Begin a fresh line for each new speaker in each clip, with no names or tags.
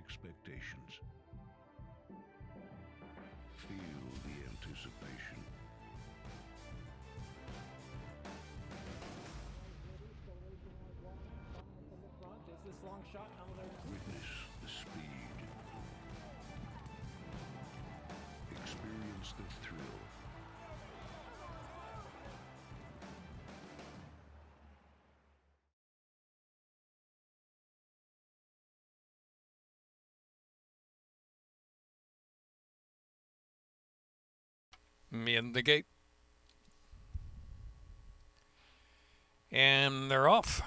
expectations. Feel the anticipation.
This long shot,
Witness the speed. Experience the thrill.
In the gate. And they're off.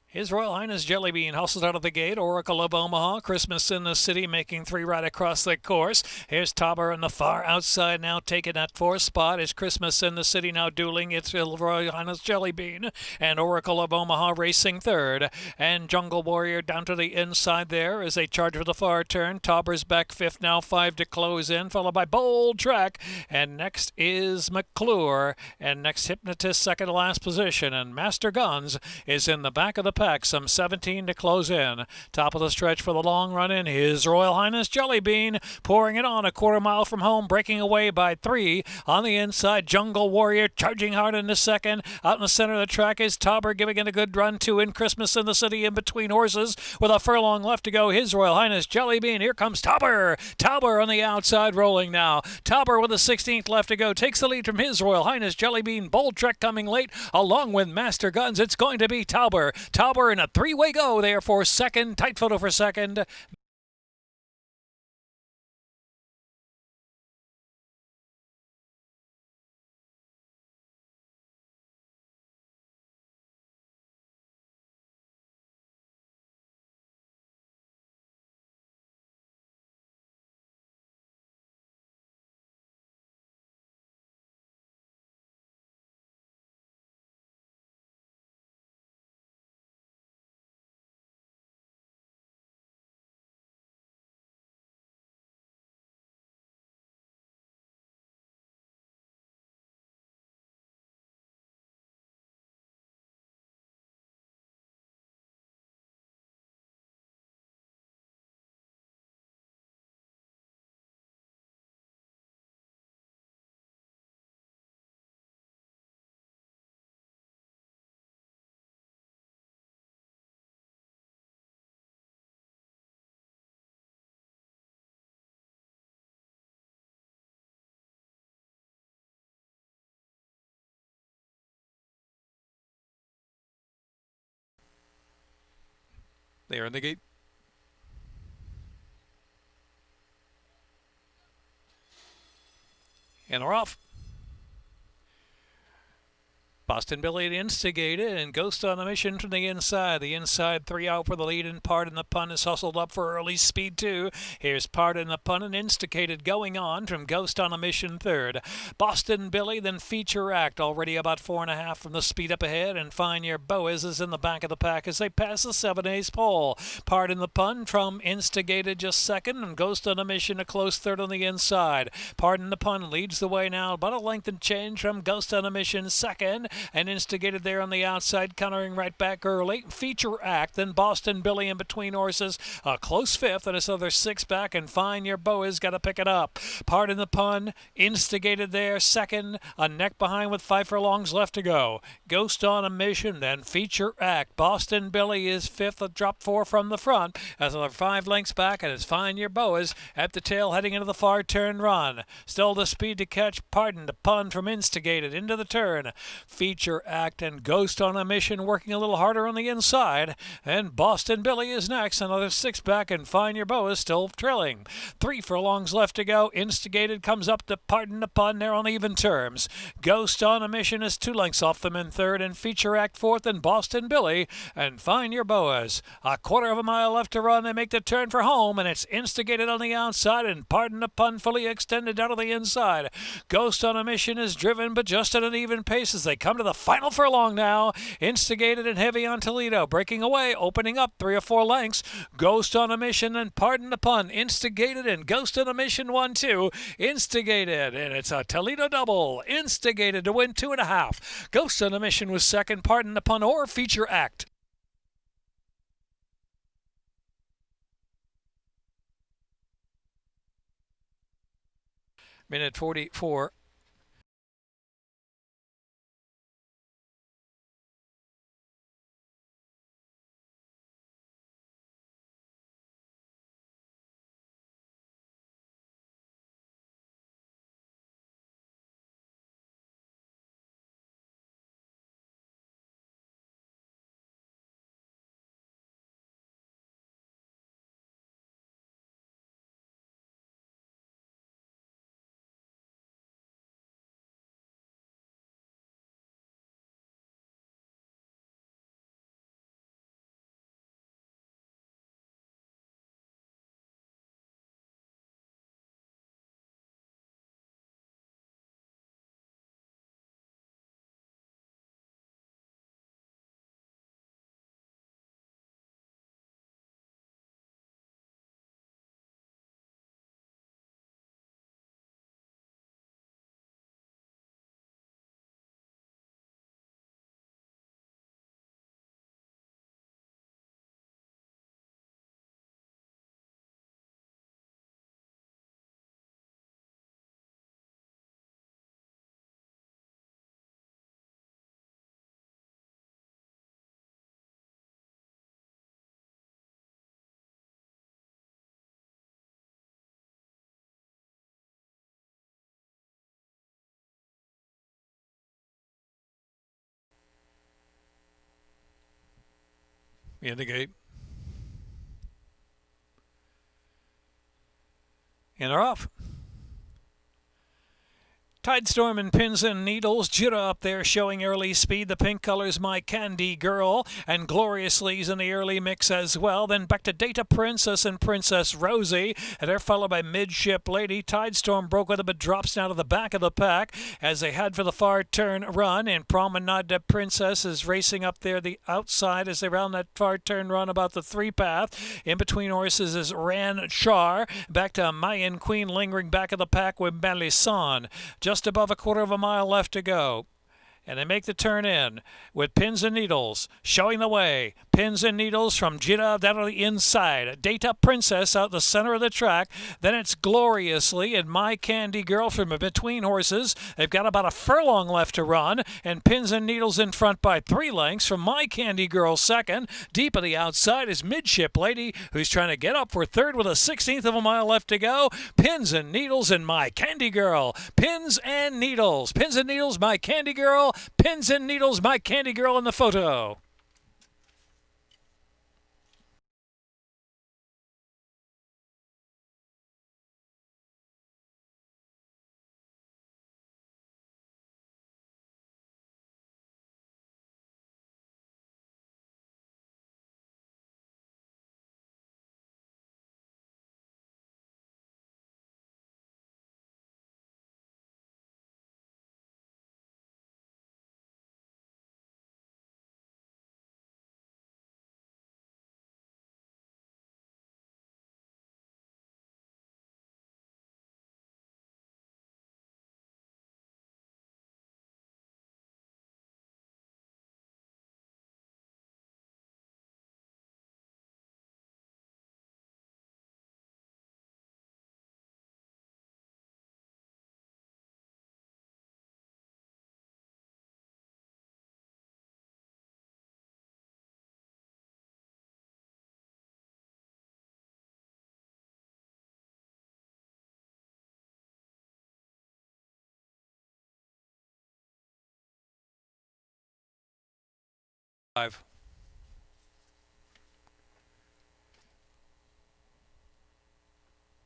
His Royal Highness Jellybean hustles out of the gate. Oracle of Omaha, Christmas in the City, making three right across the course. Here's Tauber on the far outside now, taking that fourth spot. Is Christmas in the City now dueling? It's Royal Highness Jellybean and Oracle of Omaha racing third. And Jungle Warrior down to the inside there as they charge for the far turn. Tauber's back fifth now, five to close in, followed by Bold Track. And next is McClure. And next Hypnotist, second to last position. And Master Guns is in the back of the pack, some 17 to close in. Top of the stretch for the long run in His Royal Highness Jellybean, pouring it on a quarter mile from home, breaking away by 3. On the inside, Jungle Warrior charging hard into second. Out in the center of the track is Tauber giving it a good run too. In Christmas in the City in between horses with a furlong left to go. His Royal Highness Jellybean. Here comes Tauber. Tauber on the outside rolling now. Tauber with the 16th left to go takes the lead from His Royal Highness Jellybean. Bold Trek coming late along with Master Guns. It's going to be Tauber. Tauber in a three-way go there for second. Tight photo for second. They are in the gate. And they're off. Boston Billy instigated and Ghost on a Mission from the inside. The inside 3 out for the lead, and Pardon the Pun is hustled up for early speed 2. Here's Pardon the Pun and Instigated going on from Ghost on a Mission third. Boston Billy, then Feature Act, already about 4.5 from the speed up ahead, and Find Your Boaz is in the back of the pack as they pass the 7-ace pole. Pardon the Pun from Instigated just second, and Ghost on a Mission a close third on the inside. Pardon the Pun leads the way now, about a length and change from Ghost on a Mission second. And Instigated there on the outside, countering right back early. Feature Act, then Boston Billy in between horses, a close fifth, and it's another 6 back, and Find Your Boaz got to pick it up. Pardon the Pun, Instigated there second, a neck behind with 5 furlongs left to go. Ghost on a Mission, then Feature Act. Boston Billy is fifth, a drop 4 from the front, as another 5 lengths back, and it's Find Your Boaz at the tail heading into the far turn run. Still the speed to catch. Pardon the Pun from Instigated into the turn. Feature Act and Ghost on a Mission working a little harder on the inside. And Boston Billy is next. Another 6 back, and Find Your Boaz still trailing. 3 furlongs left to go. Instigated comes up to Pardon the Pun. They're on even terms. Ghost on a Mission is 2 lengths off them in third, and Feature Act fourth, and Boston Billy and Find Your Boaz. A quarter of a mile left to run. They make the turn for home, and it's Instigated on the outside, and Pardon the Pun fully extended out of the inside. Ghost on a Mission is driven, but just at an even pace as they come to the final furlong now. Instigated and heavy on Toledo, breaking away, opening up 3 or 4 lengths. Ghost on a Mission and Pardon the Pun. Instigated and Ghost on a Mission 1-2. Instigated, and it's a Toledo double. Instigated to win 2.5. Ghost on a Mission was second. Pardon the Pun or Feature Act. Minute 44. Indicate. And they're off. Tidestorm and Pins and Needles. Jutta up there showing early speed. The pink color's My Candy Girl. And Gloriously's in the early mix as well. Then back to Data Princess and Princess Rosie. And they're followed by Midship Lady. Tidestorm broke with them but drops now to the back of the pack as they head for the far turn run. And Promenade de Princess is racing up there the outside as they round that far turn run about the 3-path. In between horses is Ran Char. Back to Mayan Queen lingering back of the pack with Melisson. Just above a quarter of a mile left to go. And they make the turn in with Pins and Needles showing the way. Pins and Needles from Jita down to the inside. Data Princess out the center of the track. Then it's Gloriously and My Candy Girl from between horses. They've got about a furlong left to run. And Pins and Needles in front by 3 lengths from My Candy Girl second. Deep of the outside is Midship Lady, who's trying to get up for third with a 16th of a mile left to go. Pins and Needles and My Candy Girl. Pins and Needles. Pins and Needles, My Candy Girl. Pins and Needles, My Candy Girl in the photo. Five.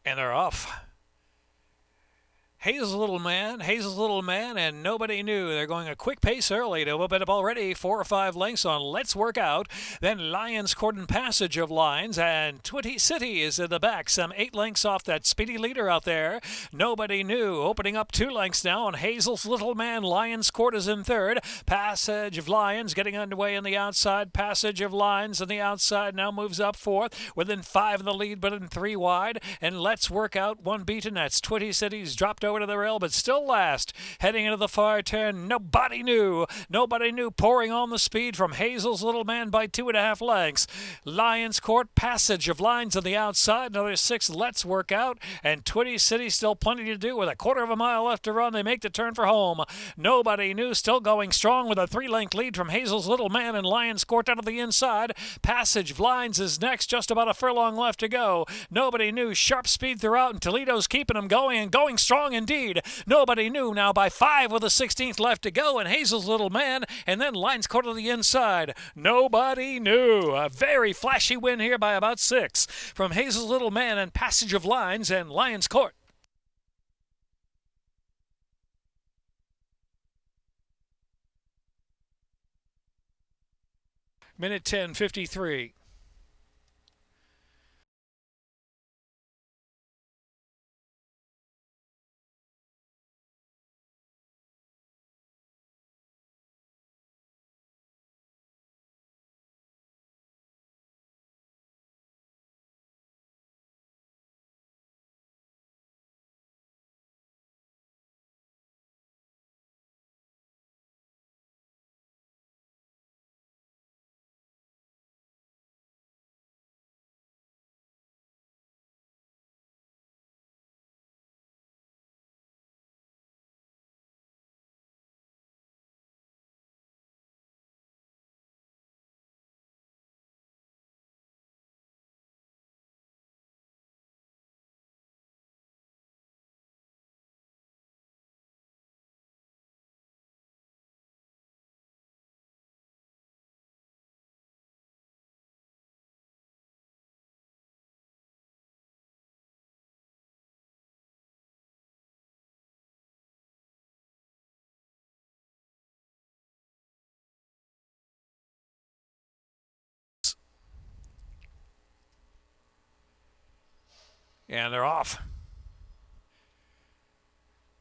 And they're off. Hazel's Little Man, and nobody knew. They're going a quick pace early to open up already 4 or 5 lengths on Let's Work Out. Then Lions Cordon Passage of Lines, and 20 City is in the back, some 8 lengths off that speedy leader out there. Nobody knew. Opening up 2 lengths now on Hazel's Little Man. Lions Court is in third. Passage of Lions getting underway on the outside. Passage of Lions on the outside now moves up fourth. Within 5 in the lead, but in 3 wide. And Let's Work Out, 1 beaten. That's 20 Cities dropped over over to the rail, but still last. Heading into the far turn, nobody knew. Nobody knew, pouring on the speed from Hazel's Little Man by 2.5 lengths. Lions Court, passage of lines on the outside, another 6 Let's Work Out, and Twitty City still plenty to do with a quarter of a mile left to run. They make the turn for home. Nobody knew, still going strong with a 3-length lead from Hazel's Little Man and Lions Court out of the inside. Passage of lines is next, just about a furlong left to go. Nobody knew, sharp speed throughout, and Toledo's keeping them going and going strong indeed. Nobody knew now by 5 with a 16th left to go, and Hazel's Little Man, and then Lions Court to the inside. Nobody knew. A very flashy win here by about 6 from Hazel's Little Man and Passage of Lines and Lions Court. Minute 10:53. And they're off.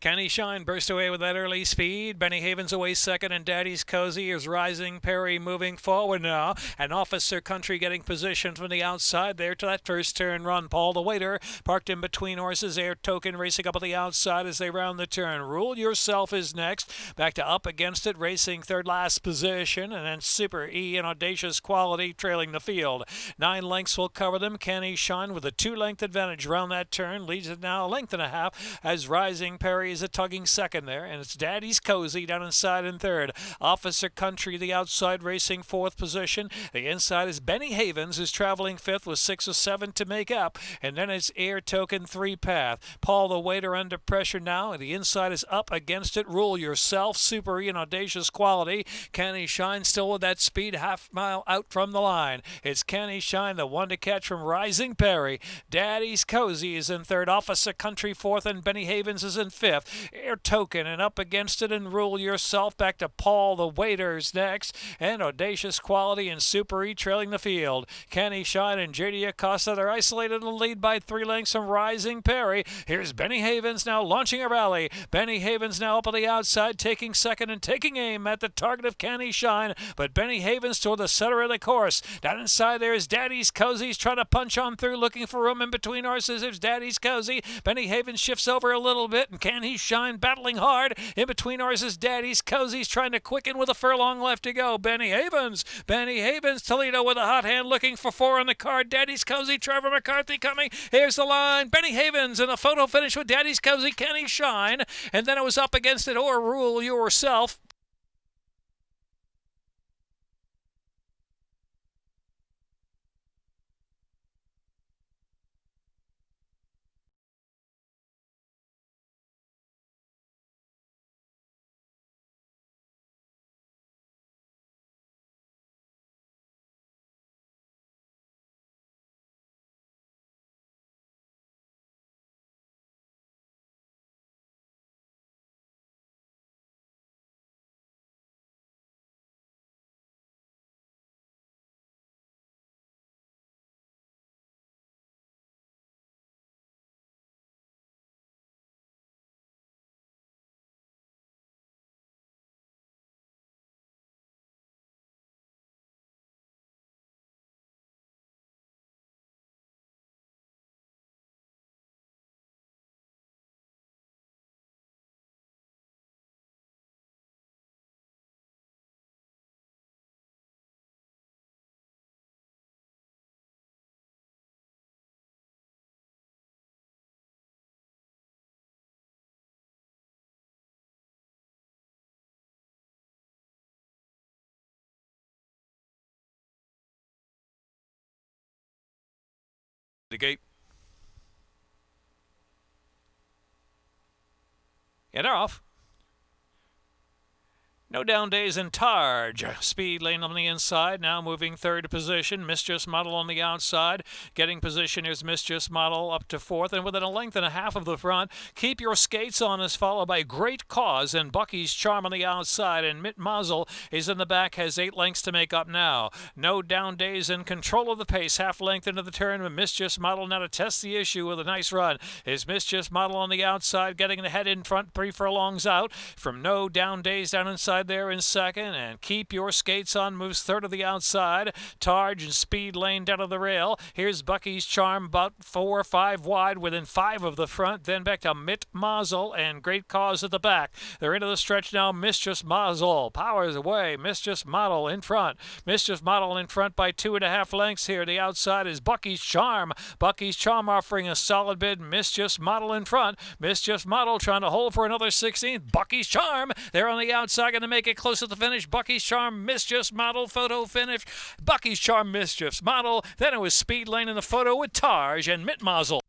Kenny Shine burst away with that early speed. Benny Havens away second, and Daddy's Cozy is rising. Perry moving forward now, and Officer Country getting positioned from the outside there to that first turn run. Paul the Waiter parked in between horses. Air Token racing up on the outside as they round the turn. Rule Yourself is next. Back to Up Against It, racing third last position, and then Super E and Audacious Quality trailing the field. 9 lengths will cover them. Kenny Shine with a 2-length advantage round that turn. Leads it now a length and a half as Rising Perry is a tugging second there, and it's Daddy's Cozy down inside in third. Officer Country the outside racing fourth position. The inside is Benny Havens, who's traveling fifth with 6 or 7 to make up, and then it's Air Token 3 Path. Paul the Waiter under pressure now, and the inside is Up Against It. Rule Yourself, Super E and Audacious Quality. Kenny Shine still with that speed, half mile out from the line. It's Kenny Shine, the one to catch from Rising Perry. Daddy's Cozy is in third. Officer Country fourth, and Benny Havens is in fifth. Air Token and Up Against It and Rule Yourself. Back to Paul the Waiters next, and Audacious Quality and Super E trailing the field. Kenny Shine and JD Acosta, they're isolated in the lead by 3 lengths from Rising Perry. Here's Benny Havens now launching a rally. Benny Havens now up on the outside, taking second and taking aim at the target of Kenny Shine, but Benny Havens toward the center of the course. Down inside there is Daddy's Cozy trying to punch on through, looking for room in between horses. There's Daddy's Cozy. Benny Havens shifts over a little bit, and Kenny Shine battling hard in between horses. Daddy's Cozy's trying to quicken with a furlong left to go. Benny Havens, Toledo with a hot hand looking for 4 on the card. Daddy's Cozy, Trevor McCarthy coming. Here's the line. Benny Havens and a photo finish with Daddy's Cozy, Kenny Shine, and then it was Up Against It or Rule Yourself. The gate. And they're off. No down days in Targe. Speed lane on the inside, now moving third position. Mistress Model on the outside. Getting position, here's Mistress Model up to fourth, and within a length and a half of the front. Keep Your Skates On is followed by Great Cause and Bucky's Charm on the outside, and Mitt Mazel is in the back, has 8 lengths to make up now. No down days, in control of the pace, half length into the turn with Mistress Model now to test the issue with a nice run. Is Mistress Model on the outside, getting the head in front, 3 furlongs out. From No Down Days down inside there in second, and Keep Your Skates On moves third of the outside. Targe and Speed Lane down to the rail. Here's Bucky's Charm about 4 or 5 wide within 5 of the front, then back to Mitt Mazel and Great Cause at the back. They're into the stretch now. Mistress Mazel powers away. Mistress Model in front. Mistress Model in front by 2.5 lengths here. The outside is Bucky's Charm. Bucky's Charm offering a solid bid. Mistress Model in front. Mistress Model trying to hold for another 16th. Bucky's Charm, they're on the outside, going to make it close to the finish. Bucky's Charm, Mistress Model, photo finish. Bucky's Charm, Mistress Model. Then it was Speed Lane in the photo with Targe and Mitt Mazel.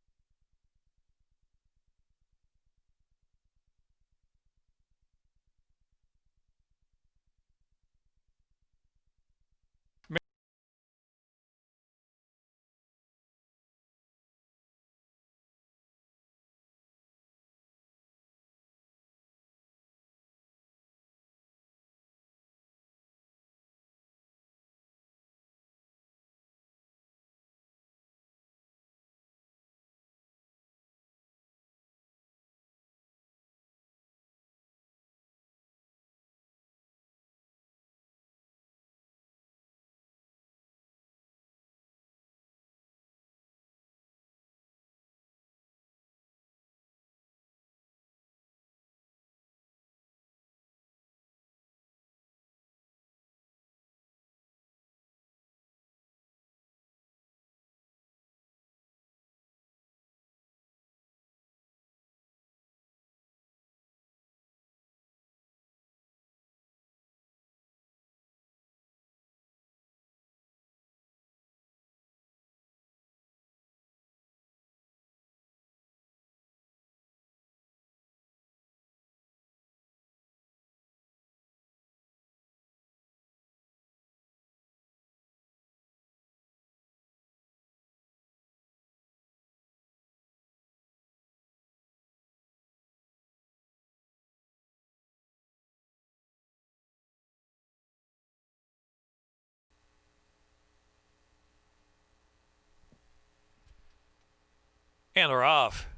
And they're off.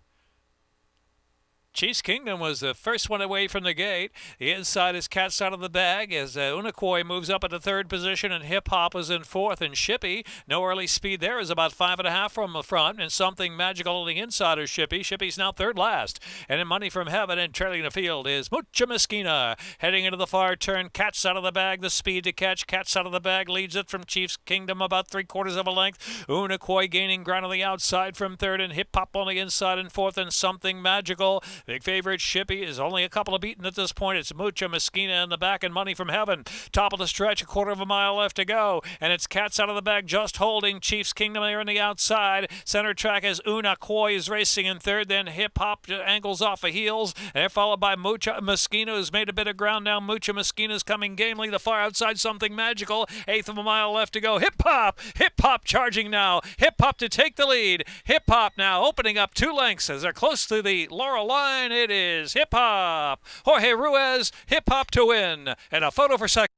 Chief's Kingdom was the first one away from the gate. The inside is Cat's out of the bag as Unikoi moves up into third position, and Hip Hop is in fourth. And Shippy, no early speed there, is about 5.5 from the front, and Something Magical on the inside of Shippy. Shippy's now third last. And in Money from Heaven and trailing the field is Mucha Mezquina. Heading into the far turn, Cat's out of the bag, the speed to catch. Cat's out of the bag leads it from Chief's Kingdom about 3/4 of a length. Unikoi gaining ground on the outside from third, and Hip Hop on the inside in fourth, and Something Magical. Big favorite Shippy is only a couple of beaten at this point. It's Mucha Mezquina in the back and Money from Heaven. Top of the stretch, 1/4 of a mile left to go. And it's Cat's out of the bag just holding. Chief's Kingdom there on the outside. Center track as Unikoi is racing in third. Then Hip Hop angles off of heels. And they're followed by Mucha Mezquina, who's made a bit of ground now. Mucha Mezquina's coming gamely. The far outside, Something Magical. 1/8 of a mile left to go. Hip Hop! Hip Hop charging now. Hip Hop to take the lead. Hip Hop now opening up 2 lengths as they're close to the Laurel line. It is Hip Hop. Jorge Ruiz, Hip Hop to win. And a photo for second.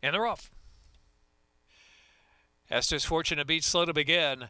And they're off. Esther's Fortune a beat slow to begin.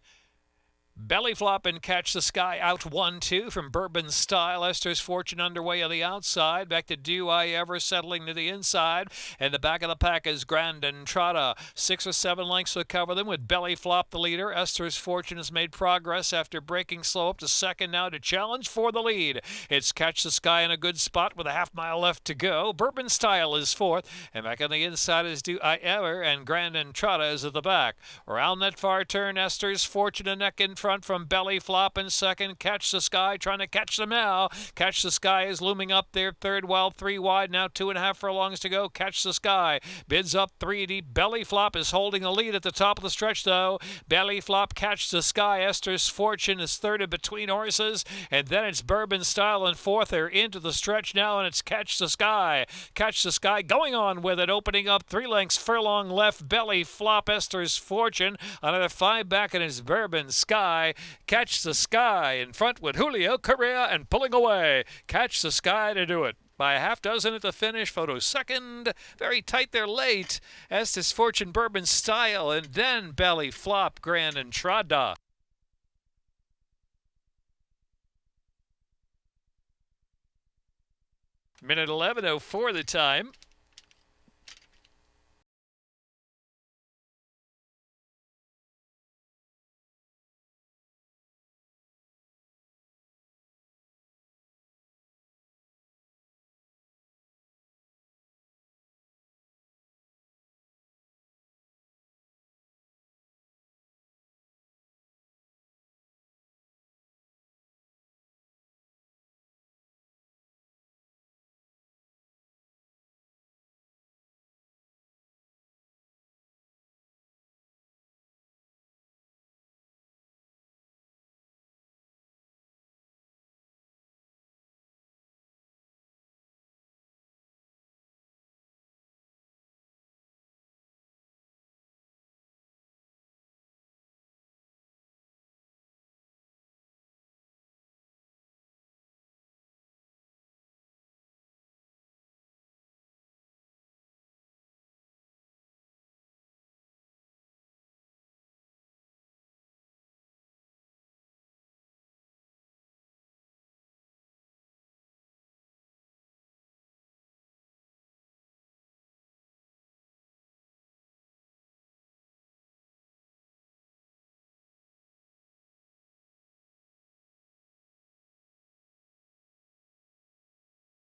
Belly Flop and Catch the Sky out 1-2 from Bourbon Style. Esther's Fortune underway on the outside. Back to Do I Ever settling to the inside. And the back of the pack is Grand Entrada. 6 or 7 lengths will cover them with Belly Flop the leader. Esther's Fortune has made progress after breaking slow up to second now to challenge for the lead. It's Catch the Sky in a good spot with a half-mile left to go. Bourbon Style is fourth. And back on the inside is Do I Ever. And Grand Entrada is at the back. Around that far turn, Esther's Fortune a neck in front from Belly Flop in second. Catch the Sky trying to catch them now. Catch the Sky is looming up there third, while 3 wide, now 2.5 furlongs to go. Catch the Sky bids up 3 deep. Belly Flop is holding the lead at the top of the stretch though. Belly Flop, Catch the Sky. Esther's Fortune is third in between horses, and then it's Bourbon Style in fourth. They're into the stretch now, and it's Catch the Sky. Catch the Sky going on with it, opening up 3 lengths furlong left. Belly Flop, Esther's Fortune, another 5 back, and it's Bourbon Sky. Catch the Sky in front with Julio Correa and pulling away. Catch the Sky to do it by a half dozen at the finish. Photo second. Very tight there late. Esther's Fortune, Bourbon Style, and then Belly Flop, Grand Entrada. Minute 11:04 the time.